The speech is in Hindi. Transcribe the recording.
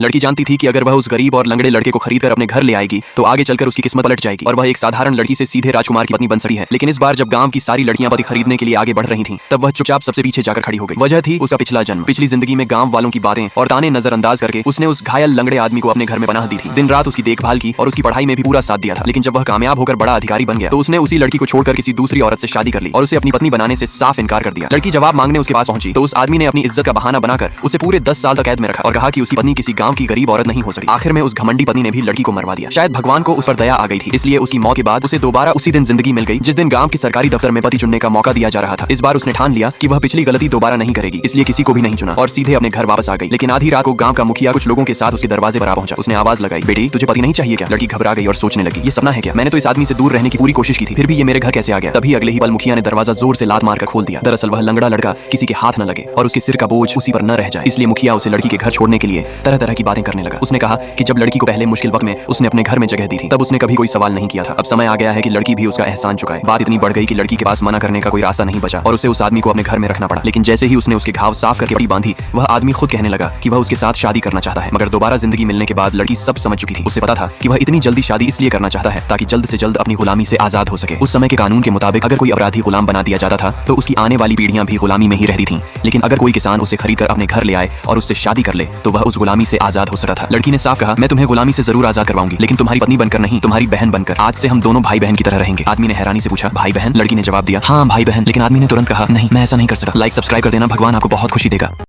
लड़की जानती थी कि अगर वह उस गरीब और लंगड़े लड़के को खरीदकर अपने घर ले आएगी तो आगे चलकर उसकी किस्मत पलट जाएगी और वह एक साधारण लड़की से सीधे राजकुमार की पत्नी बन सकती है। लेकिन इस बार जब गांव की सारी लड़कियां पति खरीदने के लिए आगे बढ़ रही थीं, तब वह चुपचाप सबसे पीछे जाकर खड़ी हो गई। वजह थी उसका पिछला जन्म। पिछली जिंदगी में गांव वालों की बातें और ताने नजरअंदाज करके उसने उस घायल लंगड़े आदमी को अपने घर में पनाह दी थी। दिन रात उसकी देखभाल की और उसकी पढ़ाई में भी पूरा साथ दिया था। लेकिन जब वह कामयाब होकर बड़ा अधिकारी बन गया तो उसने उसी लड़की को छोड़कर किसी दूसरी औरत से शादी कर ली और उसे अपनी पत्नी बनाने से साफ इनकार कर दिया। लड़की जवाब मांगने उसके पास पहुंची तो उस आदमी ने अपनी इज्जत का बहाना बनाकर उसे पूरे 10 साल तक कैद में रखा और कहा कि उसकी पत्नी किसी गांव की गरीब औरत नहीं हो सकती। आखिर में उस घमंडी पत्नी ने भी लड़की को मरवा दिया। शायद भगवान को उस पर दया आ गई थी, इसलिए उसकी मौत के बाद उसे दोबारा उसी दिन जिंदगी मिल गई जिस दिन गांव के सरकारी दफ्तर में पति चुनने का मौका दिया जा रहा था। इस बार उसने ठान लिया कि वह पिछली गलती दोबारा नहीं करेगी, इसलिए किसी को भी नहीं चुना और सीधे अपने घर वापस आ गई। लेकिन आधी रात को गांव का मुखिया कुछ लोगों के साथ उसके दरवाजे पर आ पहुंचा। उसने आवाज लगाई, बेटी तुझे पति नहीं चाहिए क्या? लड़की घबरा गई और सोचने लगी, ये सपना है क्या? मैंने तो इस आदमी से दूर रहने की पूरी कोशिश की थी, फिर भी ये मेरे घर कैसे आ गया? तभी अगले ही पल मुखिया ने दरवाजा जोर से लात मारकर खोल दिया। दरअसल वह लंगड़ा लड़का किसी के हाथ न लगे और उसके सिर का बोझ उसी पर न रह जाए, इसलिए मुखिया उसे लड़की के घर छोड़ने के लिए तरह तरह की बातें करने लगा। उसने कहा कि जब लड़की को पहले मुश्किल वक्त में उसने अपने घर में जगह दी थी तब उसने कभी कोई सवाल नहीं किया था। अब समय आ गया है कि लड़की भी उसका एहसान चुकाए। बात इतनी बढ़ गई कि लड़की के पास मना करने का कोई रास्ता नहीं बचा और उसे उस आदमी को अपने घर में रखना पड़ा। लेकिन जैसे ही उसने उसके घाव साफ करके पट्टी बांधी, वह आदमी खुद कहने लगा कि वह उसके साथ शादी करना चाहता है। मगर दोबारा जिंदगी मिलने के बाद लड़की सब समझ चुकी थी। उसे पता था कि वह इतनी जल्दी शादी इसलिए करना चाहता है ताकि जल्द से जल्द अपनी गुलामी से आजाद हो सके। उस समय के कानून के मुताबिक अगर कोई अपराधी गुलाम बना दिया जाता था तो उसकी आने वाली पीढ़ियां भी गुलामी में ही रहती थीं। लेकिन अगर कोई किसान उसे खरीदकर अपने घर ले आए और उससे शादी कर ले तो वह उस गुलामी से आजाद हो सकता था। लड़की ने साफ कहा, मैं तुम्हें गुलामी से जरूर आजाद करवाऊंगी, लेकिन तुम्हारी पत्नी बनकर नहीं, तुम्हारी बहन बनकर। आज से हम दोनों भाई बहन की तरह रहेंगे। आदमी ने हैरानी से पूछा, भाई बहन? लड़की ने जवाब दिया, हाँ भाई बहन। लेकिन आदमी ने तुरंत कहा, नहीं मैं ऐसा नहीं कर सकता। लाइक सब्सक्राइब कर देना, भगवान आपको बहुत खुशी देगा।